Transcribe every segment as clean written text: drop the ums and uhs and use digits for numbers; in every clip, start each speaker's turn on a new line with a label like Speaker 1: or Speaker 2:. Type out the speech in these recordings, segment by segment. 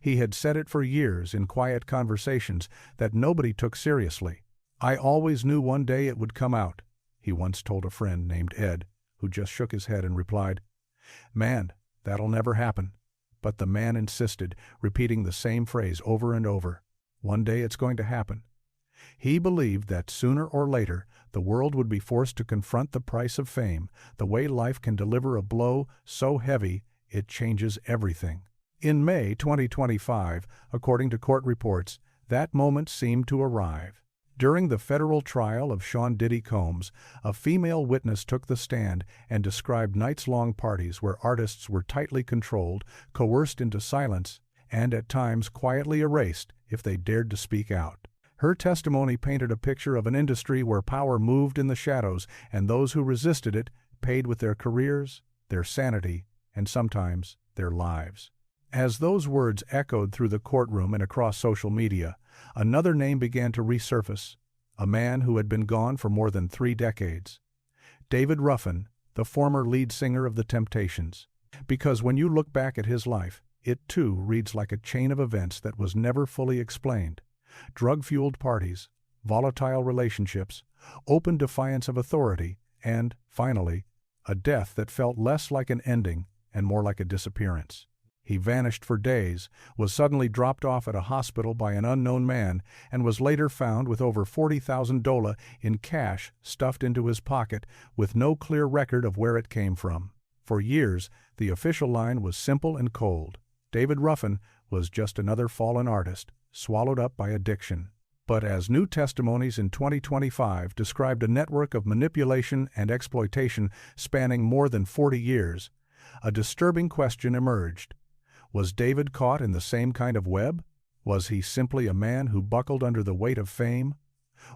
Speaker 1: He had said it for years in quiet conversations that nobody took seriously. "I always knew one day it would come out," he once told a friend named Ed, who just shook his head and replied, "Man, that'll never happen." But the man insisted, repeating the same phrase over and over. One day it's going to happen. He believed that sooner or later the world would be forced to confront the price of fame, the way life can deliver a blow so heavy it changes everything. In May 2025, according to court reports, that moment seemed to arrive. During the federal trial of Sean Diddy Combs, a female witness took the stand and described nights-long parties where artists were tightly controlled, coerced into silence, and at times quietly erased if they dared to speak out. Her testimony painted a picture of an industry where power moved in the shadows, and those who resisted it paid with their careers, their sanity, and sometimes their lives. As those words echoed through the courtroom and across social media, another name began to resurface, a man who had been gone for more than 3 decades. David Ruffin, the former lead singer of The Temptations. Because when you look back at his life, it too reads like a chain of events that was never fully explained. Drug-fueled parties, volatile relationships, open defiance of authority, and, finally, a death that felt less like an ending and more like a disappearance. He vanished for days, was suddenly dropped off at a hospital by an unknown man, and was later found with over $40,000 in cash stuffed into his pocket, with no clear record of where it came from. For years, the official line was simple and cold. David Ruffin was just another fallen artist, swallowed up by addiction. But as new testimonies in 2025 described a network of manipulation and exploitation spanning more than 40 years, a disturbing question emerged. Was David caught in the same kind of web? Was he simply a man who buckled under the weight of fame?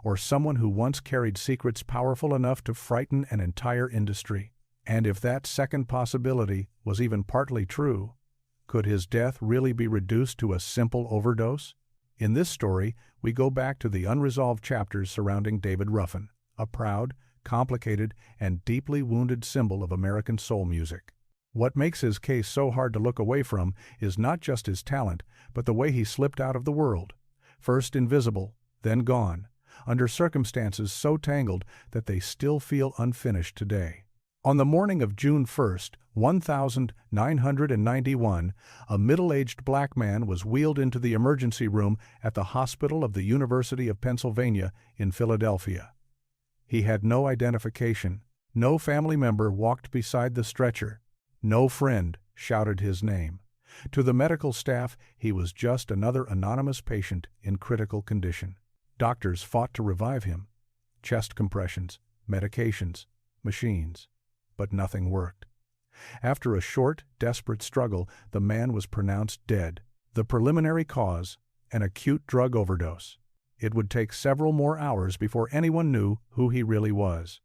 Speaker 1: Or someone who once carried secrets powerful enough to frighten an entire industry? And if that second possibility was even partly true, could his death really be reduced to a simple overdose? In this story, we go back to the unresolved chapters surrounding David Ruffin, a proud, complicated, and deeply wounded symbol of American soul music. What makes his case so hard to look away from is not just his talent, but the way he slipped out of the world. First invisible, then gone, under circumstances so tangled that they still feel unfinished today. On the morning of June 1, 1991, a middle-aged black man was wheeled into the emergency room at the Hospital of the University of Pennsylvania in Philadelphia. He had no identification. No family member walked beside the stretcher. No friend shouted his name. To the medical staff, he was just another anonymous patient in critical condition. Doctors fought to revive him. Chest compressions, medications, machines. But nothing worked. After a short, desperate struggle, the man was pronounced dead. The preliminary cause, an acute drug overdose. It would take several more hours before anyone knew who he really was.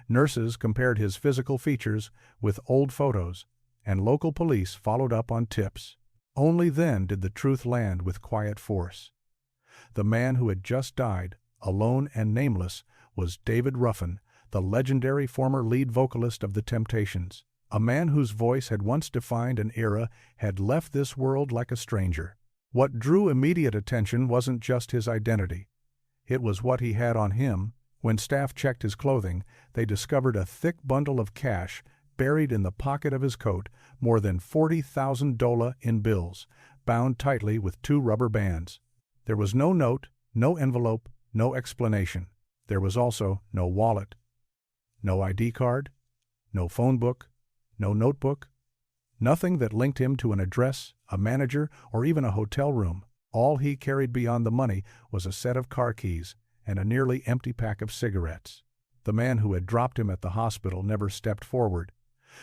Speaker 1: Nurses compared his physical features with old photos, and local police followed up on tips. Only then did the truth land with quiet force. The man who had just died, alone and nameless, was David Ruffin, the legendary former lead vocalist of The Temptations. A man whose voice had once defined an era had left this world like a stranger. What drew immediate attention wasn't just his identity. It was what he had on him. When staff checked his clothing, they discovered a thick bundle of cash buried in the pocket of his coat, more than $40,000 in bills, bound tightly with 2 rubber bands. There was no note, no envelope, no explanation. There was also no wallet, no ID card, no phone book, no notebook, nothing that linked him to an address, a manager, or even a hotel room. All he carried beyond the money was a set of car keys and a nearly empty pack of cigarettes. The man who had dropped him at the hospital never stepped forward.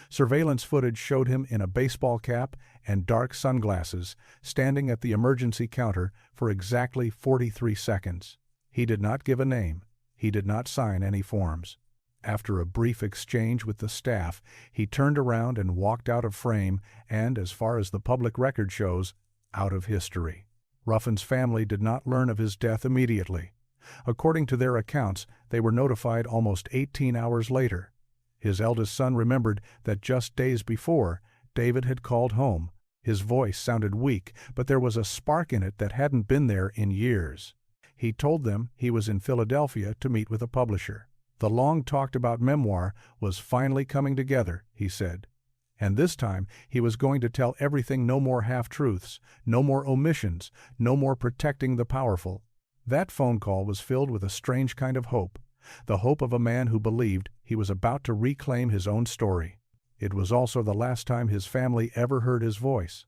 Speaker 1: Surveillance footage showed him in a baseball cap and dark sunglasses, standing at the emergency counter for exactly 43 seconds. He did not give a name. He did not sign any forms. After a brief exchange with the staff, he turned around and walked out of frame and, as far as the public record shows, out of history. Ruffin's family did not learn of his death immediately. According to their accounts, they were notified almost 18 hours later. His eldest son remembered that just days before, David had called home, His voice sounded weak, but there was a spark in it that hadn't been there in years. He told them he was in Philadelphia to meet with a publisher. The long-talked-about memoir was finally coming together, he said. And this time he was going to tell everything, no more half-truths, no more omissions, no more protecting the powerful. That phone call was filled with a strange kind of hope, the hope of a man who believed he was about to reclaim his own story. It was also the last time his family ever heard his voice.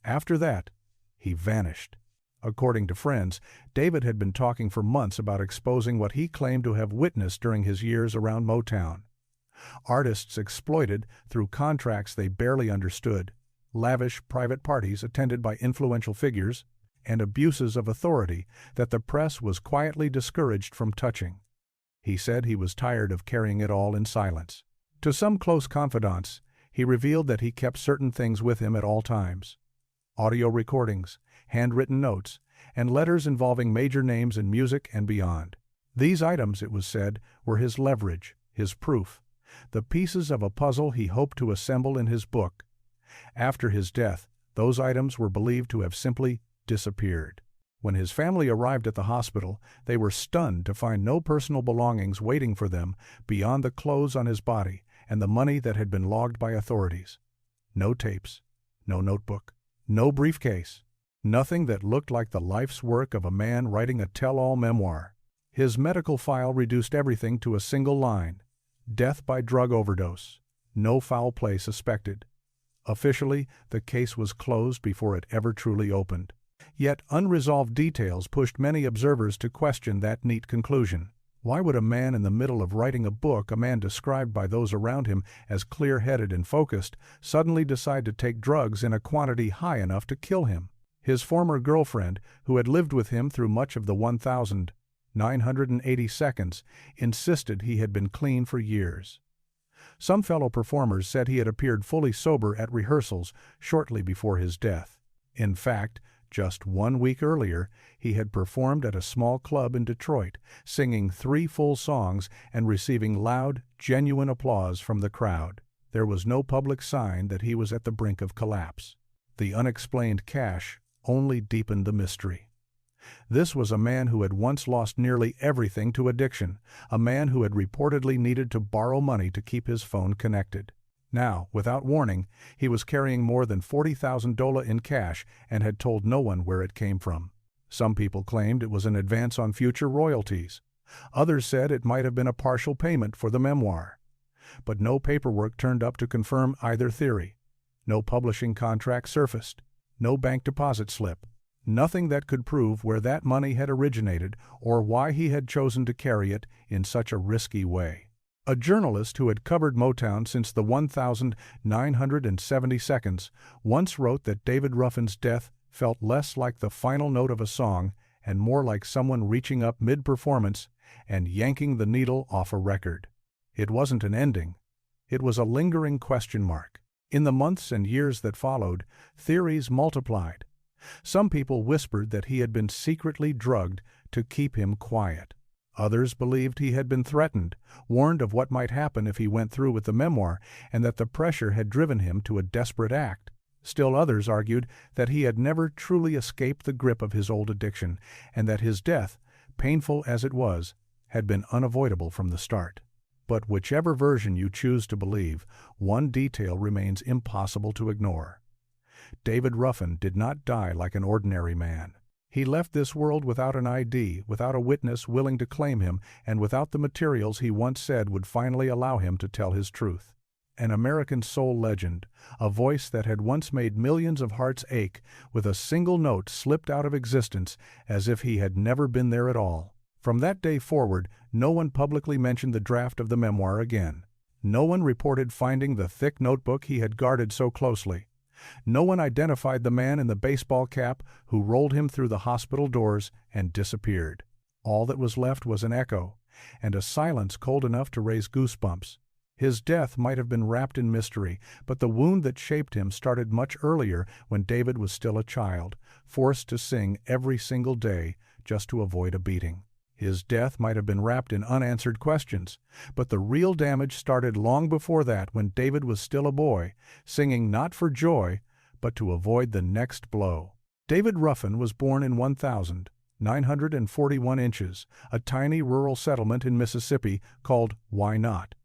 Speaker 1: After that, he vanished. According to friends, David had been talking for months about exposing what he claimed to have witnessed during his years around Motown. Artists exploited through contracts they barely understood, lavish private parties attended by influential figures, and abuses of authority that the press was quietly discouraged from touching. He said he was tired of carrying it all in silence. To some close confidants, he revealed that he kept certain things with him at all times: audio recordings, handwritten notes, and letters involving major names in music and beyond. These items, it was said, were his leverage, his proof, the pieces of a puzzle he hoped to assemble in his book. After his death, those items were believed to have simply disappeared. When his family arrived at the hospital, they were stunned to find no personal belongings waiting for them beyond the clothes on his body and the money that had been logged by authorities. No tapes, no notebook, no briefcase, nothing that looked like the life's work of a man writing a tell-all memoir. His medical file reduced everything to a single line: death by drug overdose, no foul play suspected. Officially, the case was closed before it ever truly opened. Yet unresolved details pushed many observers to question that neat conclusion. Why would a man in the middle of writing a book, a man described by those around him as clear-headed and focused, suddenly decide to take drugs in a quantity high enough to kill him? His former girlfriend, who had lived with him through much of the 1,980 seconds, insisted he had been clean for years. Some fellow performers said he had appeared fully sober at rehearsals shortly before his death. In fact, just 1 week earlier, he had performed at a small club in Detroit, singing 3 full songs and receiving loud, genuine applause from the crowd. There was no public sign that he was at the brink of collapse. The unexplained cash only deepened the mystery. This was a man who had once lost nearly everything to addiction, a man who had reportedly needed to borrow money to keep his phone connected. Now, without warning, he was carrying more than $40,000 in cash and had told no one where it came from. Some people claimed it was an advance on future royalties. Others said it might have been a partial payment for the memoir. But no paperwork turned up to confirm either theory. No publishing contract surfaced. No bank deposit slip. Nothing that could prove where that money had originated or why he had chosen to carry it in such a risky way. A journalist who had covered Motown since the 1,970 seconds once wrote that David Ruffin's death felt less like the final note of a song and more like someone reaching up mid-performance and yanking the needle off a record. It wasn't an ending. It was a lingering question mark. In the months and years that followed, theories multiplied. Some people whispered that he had been secretly drugged to keep him quiet. Others believed he had been threatened, warned of what might happen if he went through with the memoir, and that the pressure had driven him to a desperate act. Still others argued that he had never truly escaped the grip of his old addiction, and that his death, painful as it was, had been unavoidable from the start. But whichever version you choose to believe, one detail remains impossible to ignore. David Ruffin did not die like an ordinary man. He left this world without an ID, without a witness willing to claim him, and without the materials he once said would finally allow him to tell his truth. An American soul legend, a voice that had once made millions of hearts ache, with a single note slipped out of existence as if he had never been there at all. From that day forward, no one publicly mentioned the draft of the memoir again. No one reported finding the thick notebook he had guarded so closely. No one identified the man in the baseball cap who rolled him through the hospital doors and disappeared. All that was left was an echo, and a silence cold enough to raise goosebumps. His death might have been wrapped in mystery, but the wound that shaped him started much earlier when David was still a child, forced to sing every single day just to avoid a beating. His death might have been wrapped in unanswered questions, but the real damage started long before that when David was still a boy, singing not for joy, but to avoid the next blow. David Ruffin was born in 1,941 inches, a tiny rural settlement in Mississippi called Why Not,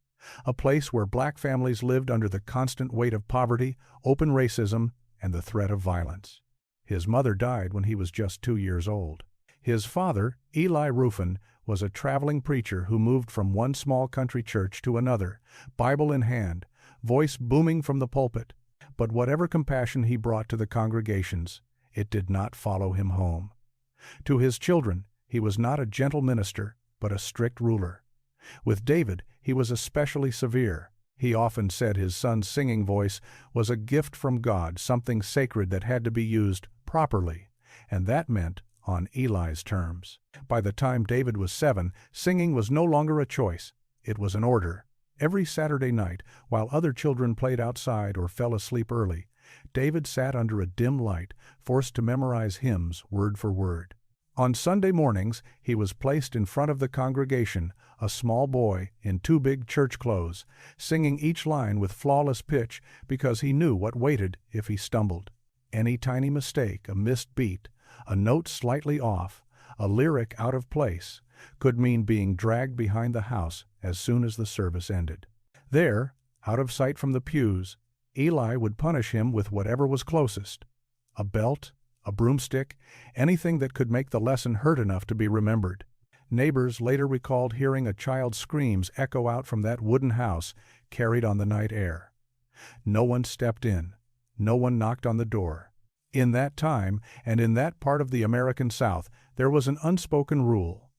Speaker 1: a place where black families lived under the constant weight of poverty, open racism, and the threat of violence. His mother died when he was just 2 years old. His father, Eli Ruffin, was a traveling preacher who moved from one small country church to another, Bible in hand, voice booming from the pulpit. But whatever compassion he brought to the congregations, it did not follow him home. To his children, he was not a gentle minister, but a strict ruler. With David, he was especially severe. He often said his son's singing voice was a gift from God, something sacred that had to be used properly, and that meant on Eli's terms. By the time David was 7, singing was no longer a choice. It was an order. Every Saturday night, while other children played outside or fell asleep early, David sat under a dim light, forced to memorize hymns word for word. On Sunday mornings, he was placed in front of the congregation, a small boy in 2 big church clothes, singing each line with flawless pitch because he knew what waited if he stumbled. Any tiny mistake, a missed beat, a note slightly off, a lyric out of place, could mean being dragged behind the house as soon as the service ended. There, out of sight from the pews, Eli would punish him with whatever was closest: a belt, a broomstick, anything that could make the lesson hurt enough to be remembered. Neighbors later recalled hearing a child's screams echo out from that wooden house carried on the night air. No one stepped in. No one knocked on the door. In that time, and in that part of the American South, there was an unspoken rule.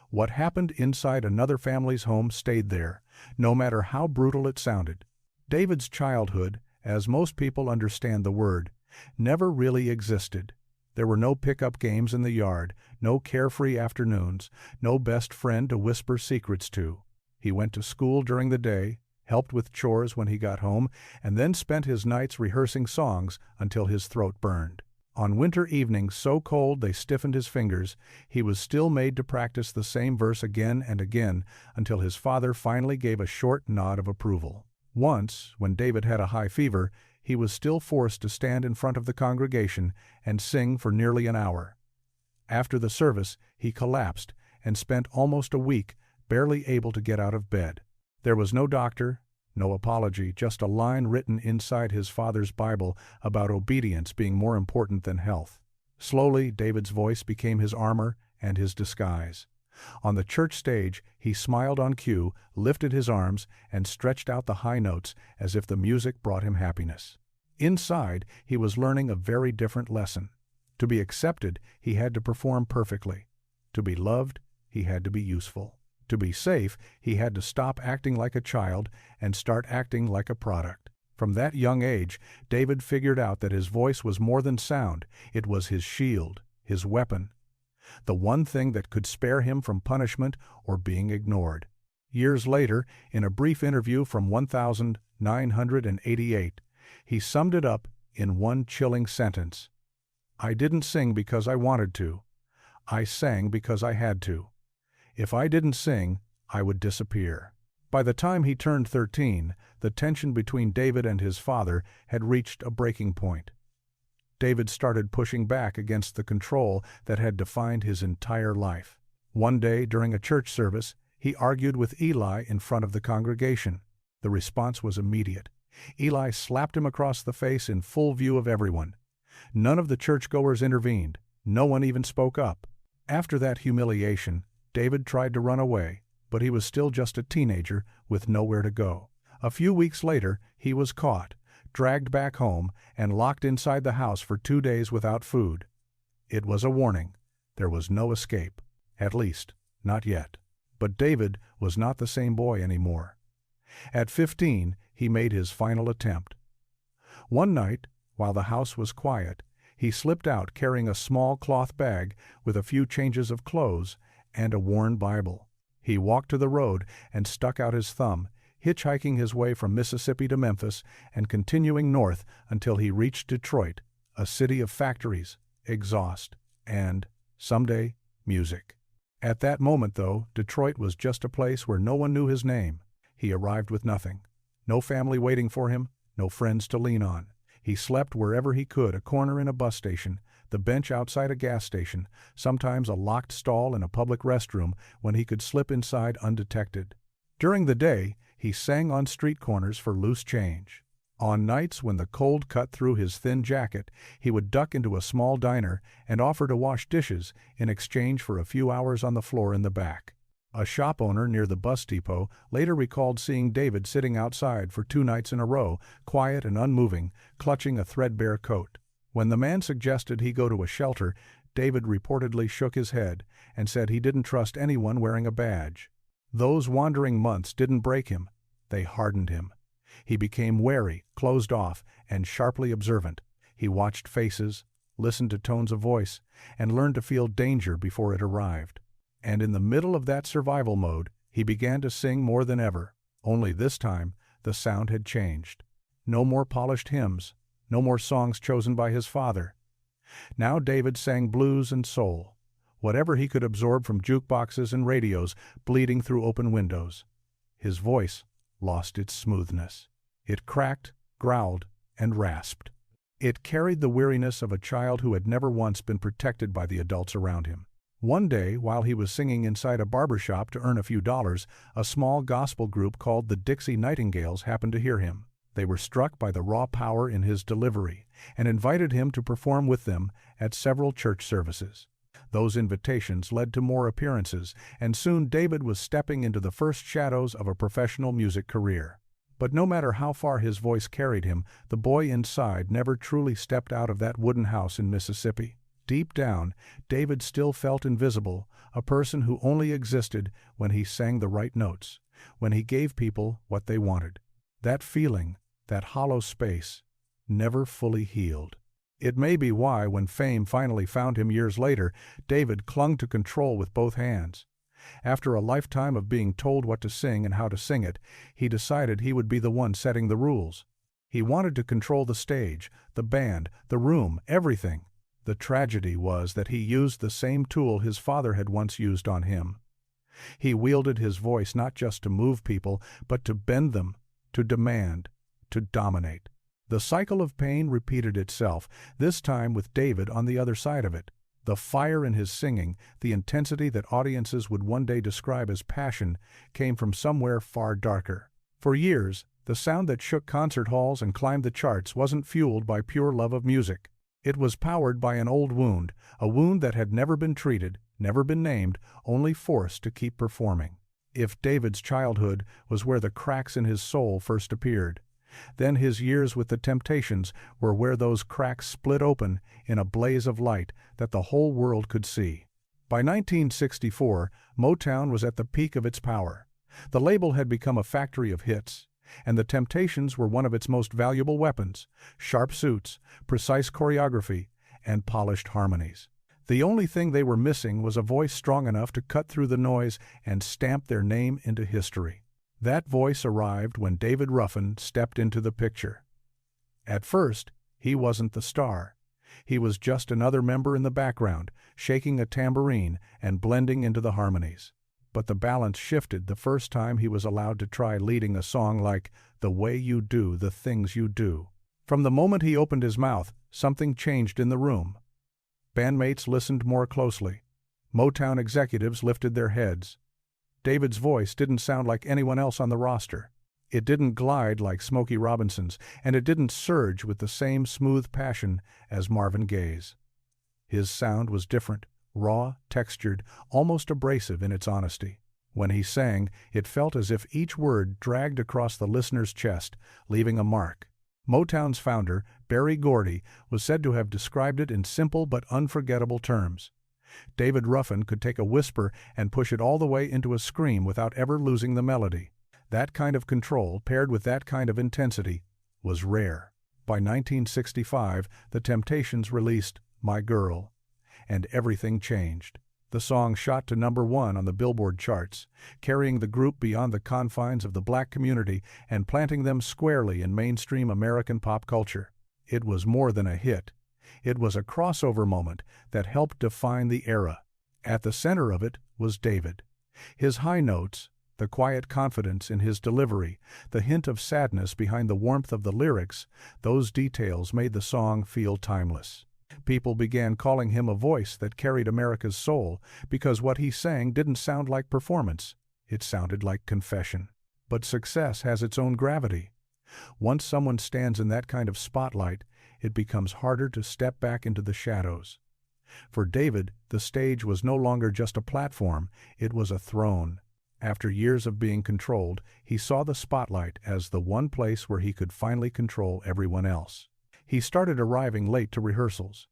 Speaker 1: What happened inside another family's home stayed there, no matter how brutal it sounded. David's childhood, as most people understand the word, never really existed. There were no pickup games in the yard, no carefree afternoons, no best friend to whisper secrets to. He went to school during the day, helped with chores when he got home, and then spent his nights rehearsing songs until his throat burned. On winter evenings so cold they stiffened his fingers, he was still made to practice the same verse again and again until his father finally gave a short nod of approval. Once, when David had a high fever, he was still forced to stand in front of the congregation and sing for nearly an hour. After the service, he collapsed and spent almost a week barely able to get out of bed. There was no doctor, no apology, just a line written inside his father's Bible about obedience being more important than health. Slowly, David's voice became his armor and his disguise. On the church stage, he smiled on cue, lifted his arms, and stretched out the high notes as if the music brought him happiness. Inside, he was learning a very different lesson. To be accepted, he had to perform perfectly. To be loved, he had to be useful. To be safe, he had to stop acting like a child and start acting like a product. From that young age, David figured out that his voice was more than sound. It was his shield, his weapon, the one thing that could spare him from punishment or being ignored. Years later, in a brief interview from 1988, he summed it up in one chilling sentence: "I didn't sing because I wanted to. I sang because I had to. If I didn't sing, I would disappear." By the time he turned 13, the tension between David and his father had reached a breaking point. David started pushing back against the control that had defined his entire life. One day, during a church service, he argued with Eli in front of the congregation. The response was immediate. Eli slapped him across the face in full view of everyone. None of the churchgoers intervened. No one even spoke up. After that humiliation, David tried to run away, but he was still just a teenager with nowhere to go. A few weeks later, he was caught, dragged back home, and locked inside the house for 2 days without food. It was a warning. There was no escape. At least, not yet. But David was not the same boy anymore. At 15, he made his final attempt. One night, while the house was quiet, he slipped out carrying a small cloth bag with a few changes of clothes and a worn Bible. He walked to the road and stuck out his thumb, hitchhiking his way from Mississippi to Memphis and continuing north until he reached Detroit, a city of factories, exhaust, and, someday, music. At that moment, though, Detroit was just a place where no one knew his name. He arrived with nothing. No family waiting for him, no friends to lean on. He slept wherever he could, a corner in a bus station, the bench outside a gas station, sometimes a locked stall in a public restroom when he could slip inside undetected. During the day, he sang on street corners for loose change. On nights when the cold cut through his thin jacket, he would duck into a small diner and offer to wash dishes in exchange for a few hours on the floor in the back. A shop owner near the bus depot later recalled seeing David sitting outside for 2 nights in a row, quiet and unmoving, clutching a threadbare coat. When the man suggested he go to a shelter, David reportedly shook his head and said he didn't trust anyone wearing a badge. Those wandering months didn't break him, they hardened him. He became wary, closed off, and sharply observant. He watched faces, listened to tones of voice, and learned to feel danger before it arrived. And in the middle of that survival mode, he began to sing more than ever. Only this time, the sound had changed. No more polished hymns, no more songs chosen by his father. Now David sang blues and soul, whatever he could absorb from jukeboxes and radios bleeding through open windows. His voice lost its smoothness. It cracked, growled, and rasped. It carried the weariness of a child who had never once been protected by the adults around him. One day, while he was singing inside a barber shop to earn a few dollars, a small gospel group called the Dixie Nightingales happened to hear him. They were struck by the raw power in his delivery and invited him to perform with them at several church services. Those invitations led to more appearances, and soon David was stepping into the first shadows of a professional music career. But no matter how far his voice carried him, the boy inside never truly stepped out of that wooden house in Mississippi. Deep down, David still felt invisible, a person who only existed when he sang the right notes, when he gave people what they wanted. That feeling, that hollow space, never fully healed. It may be why, when fame finally found him years later, David clung to control with both hands. After a lifetime of being told what to sing and how to sing it, he decided he would be the one setting the rules. He wanted to control the stage, the band, the room, everything. The tragedy was that he used the same tool his father had once used on him. He wielded his voice not just to move people, but to bend them, to demand, to dominate. The cycle of pain repeated itself, this time with David on the other side of it. The fire in his singing, the intensity that audiences would one day describe as passion, came from somewhere far darker. For years, the sound that shook concert halls and climbed the charts wasn't fueled by pure love of music. It was powered by an old wound, a wound that had never been treated, never been named, only forced to keep performing. If David's childhood was where the cracks in his soul first appeared, then his years with the Temptations were where those cracks split open in a blaze of light that the whole world could see. By 1964, Motown was at the peak of its power. The label had become a factory of hits, and the Temptations were one of its most valuable weapons: sharp suits, precise choreography, and polished harmonies. The only thing they were missing was a voice strong enough to cut through the noise and stamp their name into history. That voice arrived when David Ruffin stepped into the picture. At first, he wasn't the star. He was just another member in the background, shaking a tambourine and blending into the harmonies. But the balance shifted the first time he was allowed to try leading a song like "The Way You Do the Things You Do." From the moment he opened his mouth, something changed in the room. Bandmates listened more closely. Motown executives lifted their heads. David's voice didn't sound like anyone else on the roster. It didn't glide like Smokey Robinson's, and it didn't surge with the same smooth passion as Marvin Gaye's. His sound was different, raw, textured, almost abrasive in its honesty. When he sang, it felt as if each word dragged across the listener's chest, leaving a mark. Motown's founder, Berry Gordy, was said to have described it in simple but unforgettable terms. David Ruffin could take a whisper and push it all the way into a scream without ever losing the melody. That kind of control, paired with that kind of intensity, was rare. By 1965, the Temptations released "My Girl," and everything changed. The song shot to #1 on the Billboard charts, carrying the group beyond the confines of the black community and planting them squarely in mainstream American pop culture. It was more than a hit. It was a crossover moment that helped define the era. At the center of it was David. His high notes, The quiet confidence in his delivery, the hint of sadness behind the warmth of the lyrics, those details made the song feel timeless. People began calling him a voice that carried America's soul because what he sang didn't sound like performance. It sounded like confession. But success has its own gravity. Once someone stands in that kind of spotlight, it becomes harder to step back into the shadows. For David, the stage was no longer just a platform, it was a throne. After years of being controlled, he saw the spotlight as the one place where he could finally control everyone else. He started arriving late to rehearsals.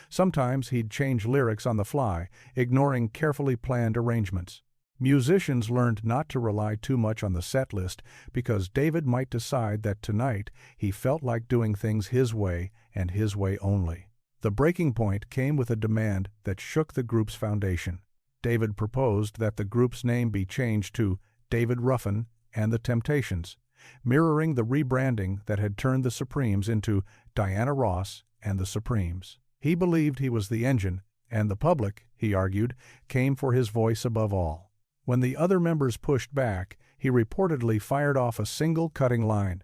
Speaker 1: Sometimes he'd change lyrics on the fly, ignoring carefully planned arrangements. Musicians learned not to rely too much on the set list because David might decide that tonight he felt like doing things his way and his way only. The breaking point came with a demand that shook the group's foundation. David proposed that the group's name be changed to David Ruffin and the Temptations, mirroring the rebranding that had turned the Supremes into Diana Ross and the Supremes. He believed he was the engine, and the public, he argued, came for his voice above all. When the other members pushed back, he reportedly fired off a single cutting line.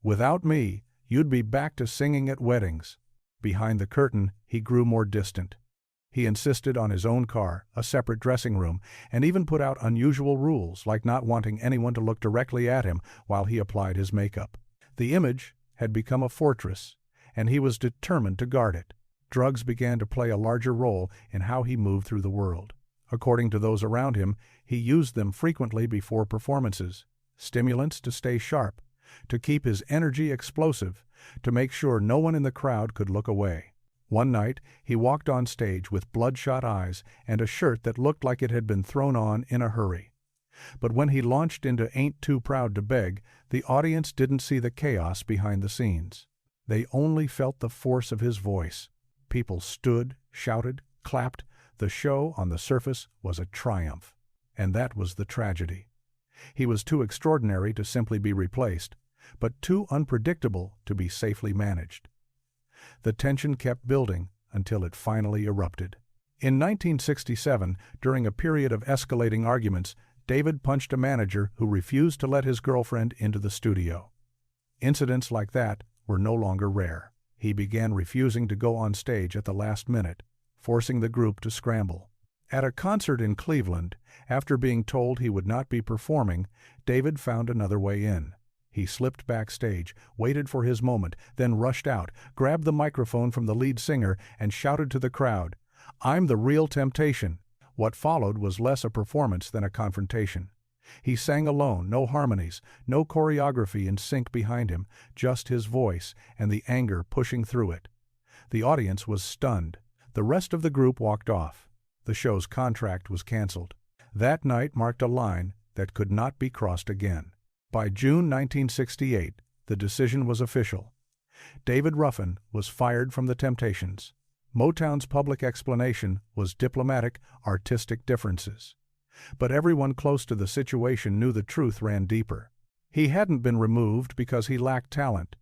Speaker 1: "Without me, you'd be back to singing at weddings." Behind the curtain, he grew more distant. He insisted on his own car, a separate dressing room, and even put out unusual rules like not wanting anyone to look directly at him while he applied his makeup. The image had become a fortress, and he was determined to guard it. Drugs began to play a larger role in how he moved through the world. According to those around him, he used them frequently before performances. Stimulants to stay sharp, to keep his energy explosive, to make sure no one in the crowd could look away. One night, he walked on stage with bloodshot eyes and a shirt that looked like it had been thrown on in a hurry. But when he launched into Ain't Too Proud to Beg, the audience didn't see the chaos behind the scenes. They only felt the force of his voice. People stood, shouted, clapped. The show, on the surface, was a triumph. And that was the tragedy. He was too extraordinary to simply be replaced, but too unpredictable to be safely managed. The tension kept building until it finally erupted. In 1967, during a period of escalating arguments, David punched a manager who refused to let his girlfriend into the studio. Incidents like that were no longer rare. He began refusing to go on stage at the last minute, forcing the group to scramble. At a concert in Cleveland, after being told he would not be performing, David found another way in. He slipped backstage, waited for his moment, then rushed out, grabbed the microphone from the lead singer, and shouted to the crowd, "I'm the real Temptation." What followed was less a performance than a confrontation. He sang alone, no harmonies, no choreography in sync behind him, just his voice and the anger pushing through it. The audience was stunned. The rest of the group walked off. The show's contract was canceled. That night marked a line that could not be crossed again. By June 1968, the decision was official. David Ruffin was fired from the Temptations. Motown's public explanation was diplomatic, artistic differences. But everyone close to the situation knew the truth ran deeper. He hadn't been removed because he lacked talent.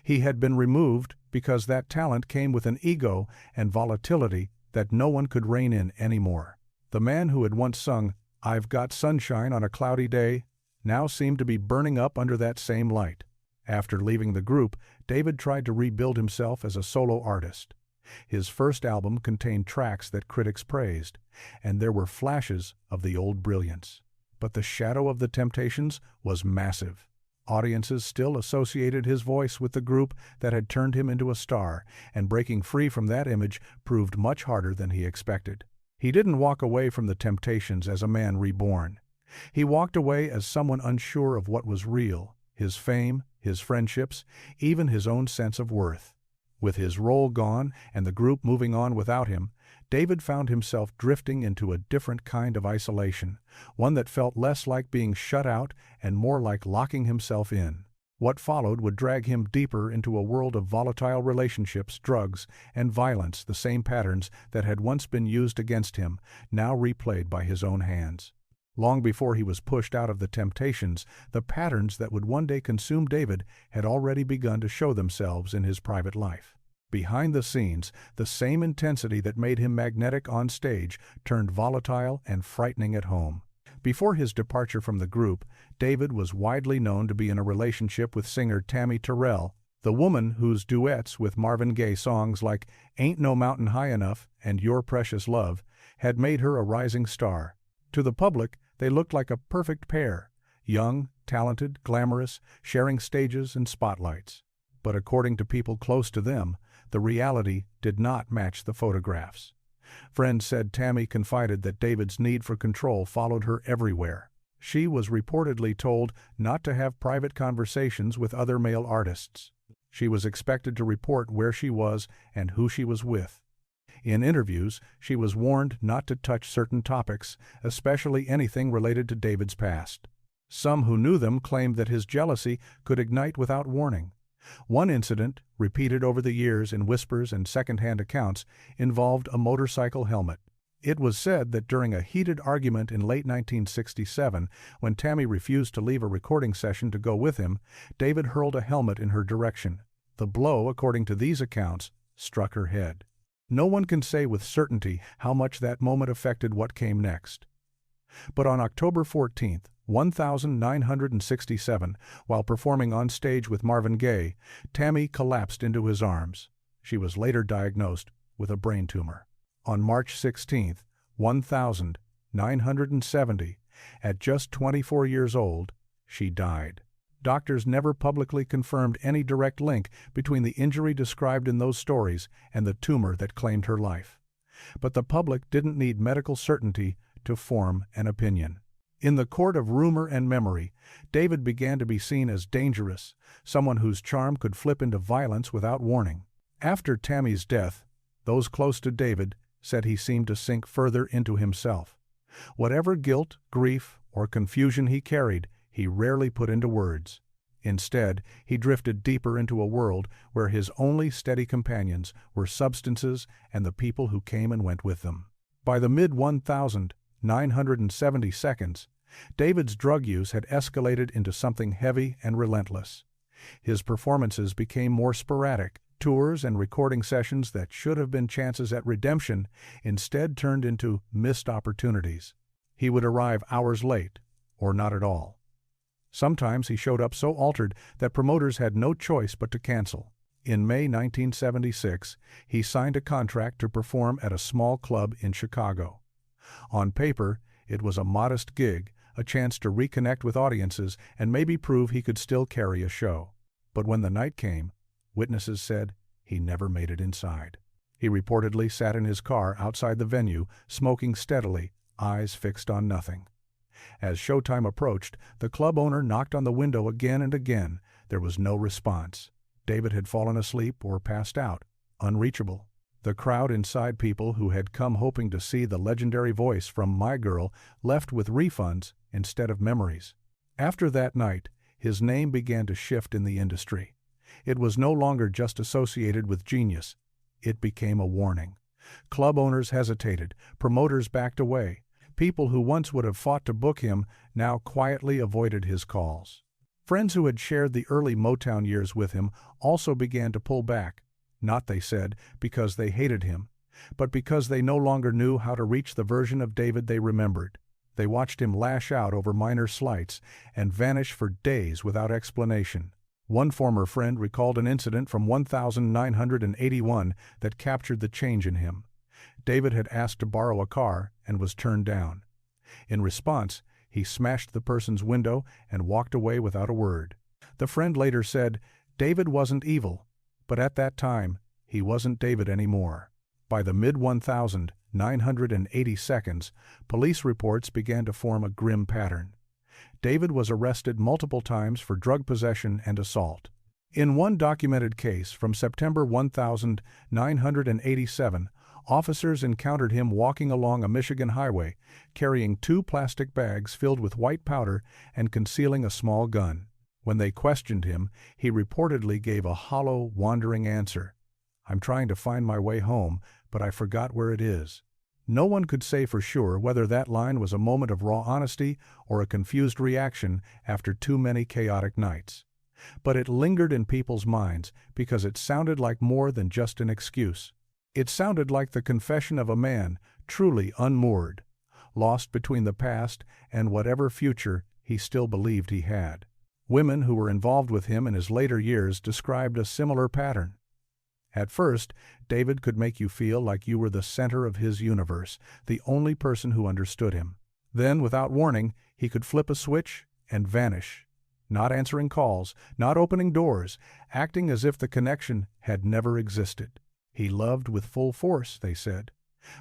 Speaker 1: He had been removed because that talent came with an ego and volatility that no one could rein in anymore. The man who had once sung, "I've Got Sunshine on a Cloudy Day," now seemed to be burning up under that same light. After leaving the group, David tried to rebuild himself as a solo artist. His first album contained tracks that critics praised, and there were flashes of the old brilliance. But the shadow of the Temptations was massive. Audiences still associated his voice with the group that had turned him into a star, and breaking free from that image proved much harder than he expected. He didn't walk away from the Temptations as a man reborn. He walked away as someone unsure of what was real, his fame, his friendships, even his own sense of worth. With his role gone and the group moving on without him, David found himself drifting into a different kind of isolation, one that felt less like being shut out and more like locking himself in. What followed would drag him deeper into a world of volatile relationships, drugs, and violence, the same patterns that had once been used against him, now replayed by his own hands. Long before he was pushed out of the Temptations, the patterns that would one day consume David had already begun to show themselves in his private life. Behind the scenes, the same intensity that made him magnetic on stage turned volatile and frightening at home. Before his departure from the group, David was widely known to be in a relationship with singer Tammy Terrell, the woman whose duets with Marvin Gaye songs like Ain't No Mountain High Enough and Your Precious Love had made her a rising star. To the public, they looked like a perfect pair, young, talented, glamorous, sharing stages and spotlights. But according to people close to them, the reality did not match the photographs. Friends said Tammy confided that David's need for control followed her everywhere. She was reportedly told not to have private conversations with other male artists. She was expected to report where she was and who she was with. In interviews, she was warned not to touch certain topics, especially anything related to David's past. Some who knew them claimed that his jealousy could ignite without warning. One incident, repeated over the years in whispers and second-hand accounts, involved a motorcycle helmet. It was said that during a heated argument in late 1967, when Tammy refused to leave a recording session to go with him, David hurled a helmet in her direction. The blow, according to these accounts, struck her head. No one can say with certainty how much that moment affected what came next. But on October 14, 1967, while performing on stage with Marvin Gaye, Tammy collapsed into his arms. She was later diagnosed with a brain tumor. On March 16, 1970, at just 24 years old, she died. Doctors never publicly confirmed any direct link between the injury described in those stories and the tumor that claimed her life. But the public didn't need medical certainty to form an opinion. In the court of rumor and memory, David began to be seen as dangerous, someone whose charm could flip into violence without warning. After Tammy's death, those close to David said he seemed to sink further into himself. Whatever guilt, grief, or confusion he carried, he rarely put into words. Instead, he drifted deeper into a world where his only steady companions were substances and the people who came and went with them. By the mid-1970s, David's drug use had escalated into something heavy and relentless. His performances became more sporadic. Tours and recording sessions that should have been chances at redemption instead turned into missed opportunities. He would arrive hours late, or not at all. Sometimes he showed up so altered that promoters had no choice but to cancel. In May 1976, he signed a contract to perform at a small club in Chicago. On paper, it was a modest gig, a chance to reconnect with audiences and maybe prove he could still carry a show. But when the night came, witnesses said he never made it inside. He reportedly sat in his car outside the venue, smoking steadily, eyes fixed on nothing. As showtime approached, the club owner knocked on the window again and again. There was no response. David had fallen asleep or passed out, unreachable. The crowd inside, people who had come hoping to see the legendary voice from My Girl, left with refunds instead of memories. After that night, his name began to shift in the industry. It was no longer just associated with genius. It became a warning. Club owners hesitated, promoters backed away. People who once would have fought to book him now quietly avoided his calls. Friends who had shared the early Motown years with him also began to pull back, not, they said, because they hated him, but because they no longer knew how to reach the version of David they remembered. They watched him lash out over minor slights and vanish for days without explanation. One former friend recalled an incident from 1981 that captured the change in him. David had asked to borrow a car and was turned down. In response, he smashed the person's window and walked away without a word. The friend later said, David wasn't evil, but at that time, he wasn't David anymore. By the mid-1982s, police reports began to form a grim pattern. David was arrested multiple times for drug possession and assault. In one documented case from September 1987, officers encountered him walking along a Michigan highway, carrying 2 plastic bags filled with white powder and concealing a small gun. When they questioned him, he reportedly gave a hollow, wandering answer. "I'm trying to find my way home, but I forgot where it is." No one could say for sure whether that line was a moment of raw honesty or a confused reaction after too many chaotic nights. But it lingered in people's minds because it sounded like more than just an excuse. It sounded like the confession of a man truly unmoored, lost between the past and whatever future he still believed he had. Women who were involved with him in his later years described a similar pattern. At first, David could make you feel like you were the center of his universe, the only person who understood him. Then, without warning, he could flip a switch and vanish, not answering calls, not opening doors, acting as if the connection had never existed. He loved with full force, they said.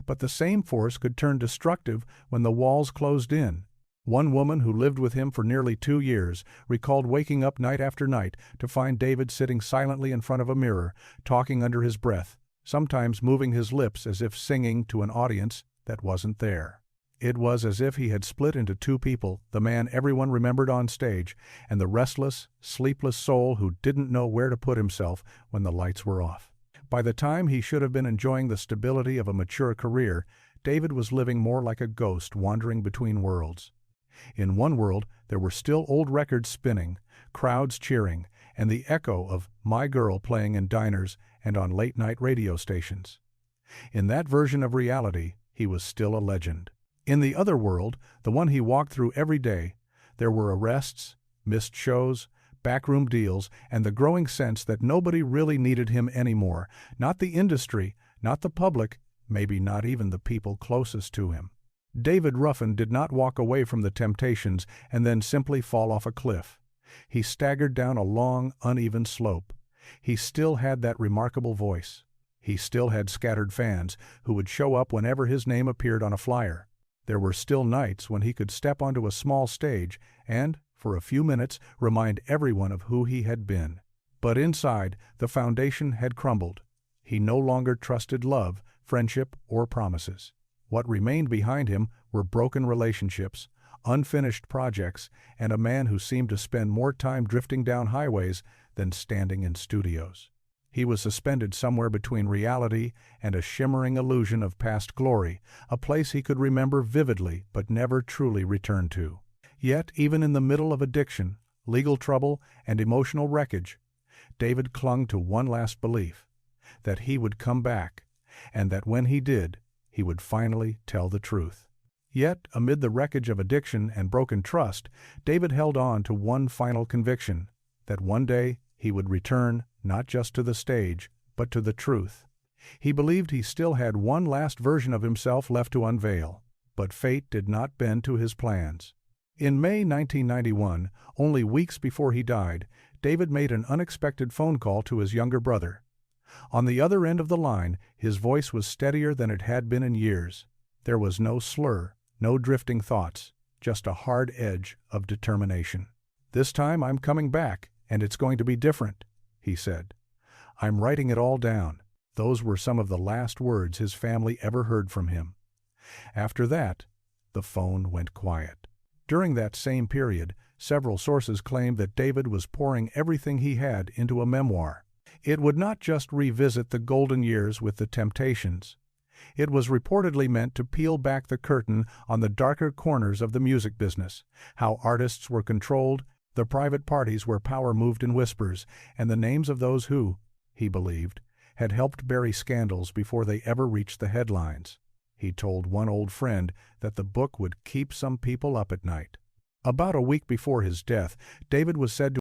Speaker 1: But the same force could turn destructive when the walls closed in. One woman who lived with him for nearly 2 years recalled waking up night after night to find David sitting silently in front of a mirror, talking under his breath, sometimes moving his lips as if singing to an audience that wasn't there. It was as if he had split into two people, the man everyone remembered on stage, and the restless, sleepless soul who didn't know where to put himself when the lights were off. By the time he should have been enjoying the stability of a mature career, David was living more like a ghost wandering between worlds. In one world, there were still old records spinning, crowds cheering, and the echo of My Girl playing in diners and on late-night radio stations. In that version of reality, he was still a legend. In the other world, the one he walked through every day, there were arrests, missed shows, backroom deals, and the growing sense that nobody really needed him anymore, not the industry, not the public, maybe not even the people closest to him. David Ruffin did not walk away from the temptations and then simply fall off a cliff. He staggered down a long, uneven slope. He still had that remarkable voice. He still had scattered fans who would show up whenever his name appeared on a flyer. There were still nights when he could step onto a small stage and, for a few minutes, remind everyone of who he had been. But inside, the foundation had crumbled. He no longer trusted love, friendship, or promises. What remained behind him were broken relationships, unfinished projects, and a man who seemed to spend more time drifting down highways than standing in studios. He was suspended somewhere between reality and a shimmering illusion of past glory, a place he could remember vividly but never truly return to. Yet, even in the middle of addiction, legal trouble, and emotional wreckage, David clung to one last belief, that he would come back, and that when he did, he would finally tell the truth. Yet, amid the wreckage of addiction and broken trust, David held on to one final conviction, that one day he would return not just to the stage, but to the truth. He believed he still had one last version of himself left to unveil, but fate did not bend to his plans. In May 1991, only weeks before he died, David made an unexpected phone call to his younger brother. On the other end of the line, his voice was steadier than it had been in years. There was no slur, no drifting thoughts, just a hard edge of determination. "This time I'm coming back, and it's going to be different," he said. "I'm writing it all down." Those were some of the last words his family ever heard from him. After that, the phone went quiet. During that same period, several sources claimed that David was pouring everything he had into a memoir. It would not just revisit the golden years with the Temptations. It was reportedly meant to peel back the curtain on the darker corners of the music business, how artists were controlled, the private parties where power moved in whispers, and the names of those who, he believed, had helped bury scandals before they ever reached the headlines. He told one old friend that the book would keep some people up at night. About a week before his death, David was said to